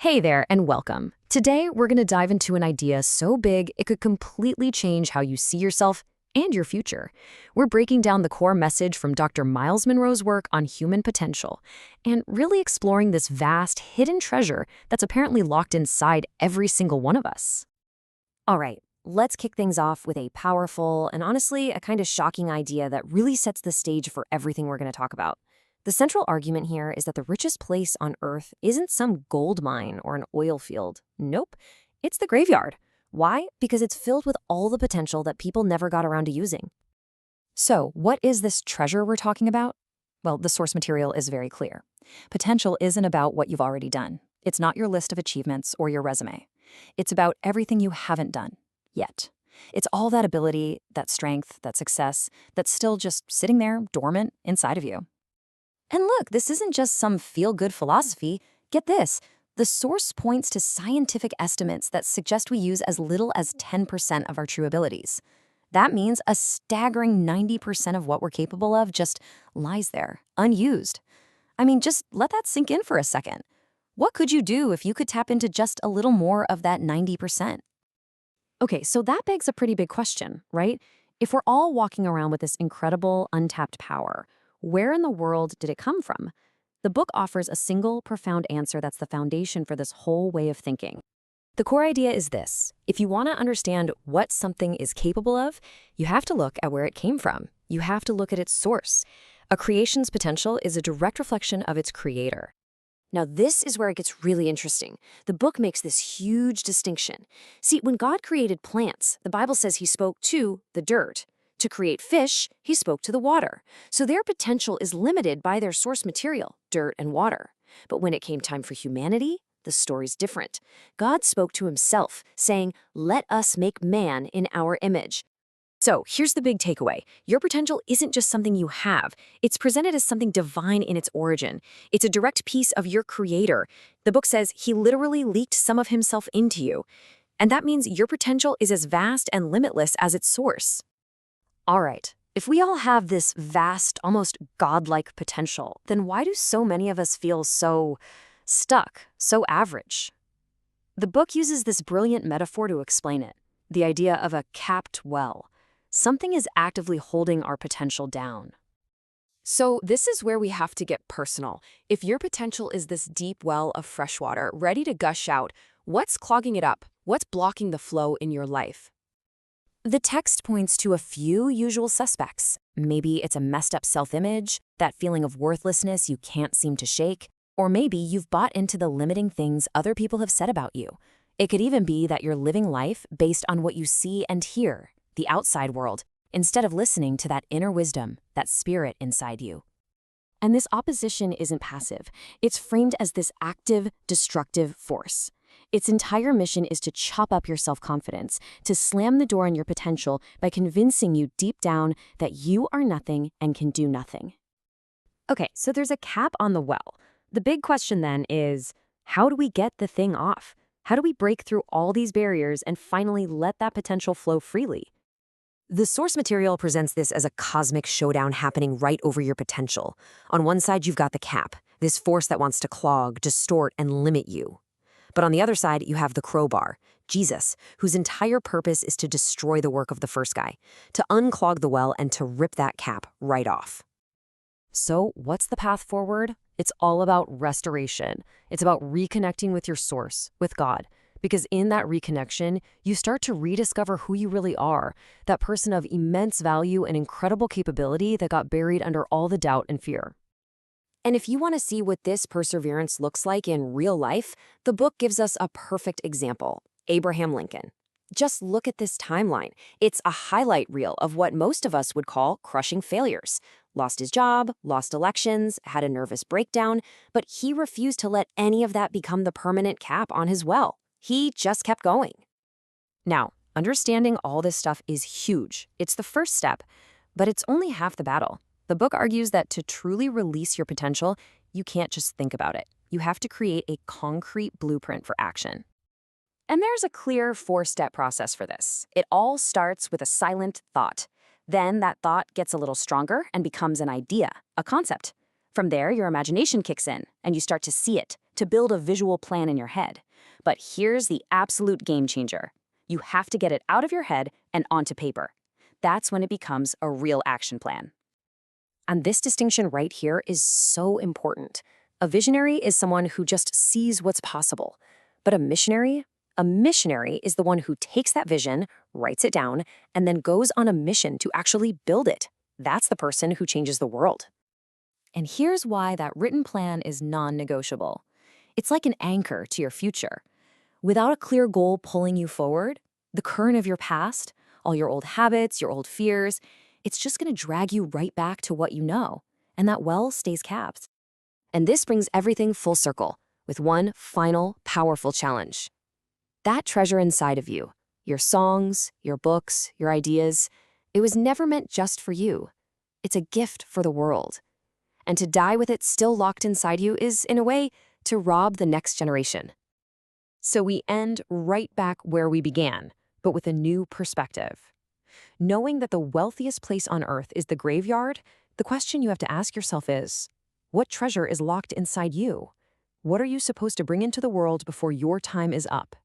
Hey there, and welcome. Today, we're going to dive into an idea so big it could completely change how you see yourself and your future. We're breaking down the core message from Dr. Miles Monroe's work on human potential and really exploring this vast, hidden treasure that's apparently locked inside every single one of us. All right, let's kick things off with a powerful and honestly a kind of shocking idea that really sets the stage for everything we're going to talk about. The central argument here is that the richest place on Earth isn't some gold mine or an oil field. Nope, it's the graveyard. Why? Because it's filled with all the potential that people never got around to using. So, what is this treasure we're talking about? Well, the source material is very clear. Potential isn't about what you've already done. It's not your list of achievements or your resume. It's about everything you haven't done yet. It's all that ability, that strength, that success that's still just sitting there dormant inside of you. And look, this isn't just some feel-good philosophy. Get this. The source points to scientific estimates that suggest we use as little as 10% of our true abilities. That means a staggering 90% of what we're capable of just lies there, unused. I mean, just let that sink in for a second. What could you do if you could tap into just a little more of that 90%? Okay, so that begs a pretty big question, right? If we're all walking around with this incredible, untapped power, where in the world did it come from? The book offers a single, profound answer that's the foundation for this whole way of thinking. The core idea is this: if you want to understand what something is capable of, you have to look at where it came from. You have to look at its source. A creation's potential is a direct reflection of its creator. Now, this is where it gets really interesting. The book makes this huge distinction. See, when God created plants, the Bible says he spoke to the dirt. To create fish, he spoke to the water. So their potential is limited by their source material, dirt and water. But when it came time for humanity, the story's different. God spoke to himself, saying, "Let us make man in our image." So here's the big takeaway. Your potential isn't just something you have. It's presented as something divine in its origin. It's a direct piece of your creator. The book says he literally leaked some of himself into you. And that means your potential is as vast and limitless as its source. All right, if we all have this vast, almost godlike potential, then why do so many of us feel so stuck, so average? The book uses this brilliant metaphor to explain it, the idea of a capped well. Something is actively holding our potential down. So this is where we have to get personal. If your potential is this deep well of fresh water, ready to gush out, what's clogging it up? What's blocking the flow in your life? The text points to a few usual suspects. Maybe it's a messed up self-image, that feeling of worthlessness you can't seem to shake, or maybe you've bought into the limiting things other people have said about you. It could even be that you're living life based on what you see and hear, the outside world, instead of listening to that inner wisdom, that spirit inside you. And this opposition isn't passive. It's framed as this active, destructive force. Its entire mission is to chop up your self-confidence, to slam the door on your potential by convincing you deep down that you are nothing and can do nothing. Okay, so there's a cap on the well. The big question then is, how do we get the thing off? How do we break through all these barriers and finally let that potential flow freely? The source material presents this as a cosmic showdown happening right over your potential. On one side, you've got the cap, this force that wants to clog, distort, and limit you. But on the other side, you have the crowbar, Jesus, whose entire purpose is to destroy the work of the first guy, to unclog the well and to rip that cap right off. So what's the path forward? It's all about restoration. It's about reconnecting with your source, with God. Because in that reconnection, you start to rediscover who you really are, that person of immense value and incredible capability that got buried under all the doubt and fear. And if you want to see what this perseverance looks like in real life, the book gives us a perfect example: Abraham Lincoln. Just look at this timeline. It's a highlight reel of what most of us would call crushing failures. Lost his job, lost elections, had a nervous breakdown, but he refused to let any of that become the permanent cap on his well. He just kept going. Now, understanding all this stuff is huge. It's the first step, but it's only half the battle. The book argues that to truly release your potential, you can't just think about it. You have to create a concrete blueprint for action. And there's a clear 4-step process for this. It all starts with a silent thought. Then that thought gets a little stronger and becomes an idea, a concept. From there, your imagination kicks in, and you start to see it, to build a visual plan in your head. But here's the absolute game changer. You have to get it out of your head and onto paper. That's when it becomes a real action plan. And this distinction right here is so important. A visionary is someone who just sees what's possible. But a missionary is the one who takes that vision, writes it down, and then goes on a mission to actually build it. That's the person who changes the world. And here's why that written plan is non-negotiable. It's like an anchor to your future. Without a clear goal pulling you forward, the current of your past, all your old habits, your old fears, it's just going to drag you right back to what you know. And that well stays capped. And this brings everything full circle with one final, powerful challenge. That treasure inside of you, your songs, your books, your ideas, it was never meant just for you. It's a gift for the world. And to die with it still locked inside you is, in a way, to rob the next generation. So we end right back where we began, but with a new perspective. Knowing that the wealthiest place on earth is the graveyard, the question you have to ask yourself is, what treasure is locked inside you? What are you supposed to bring into the world before your time is up?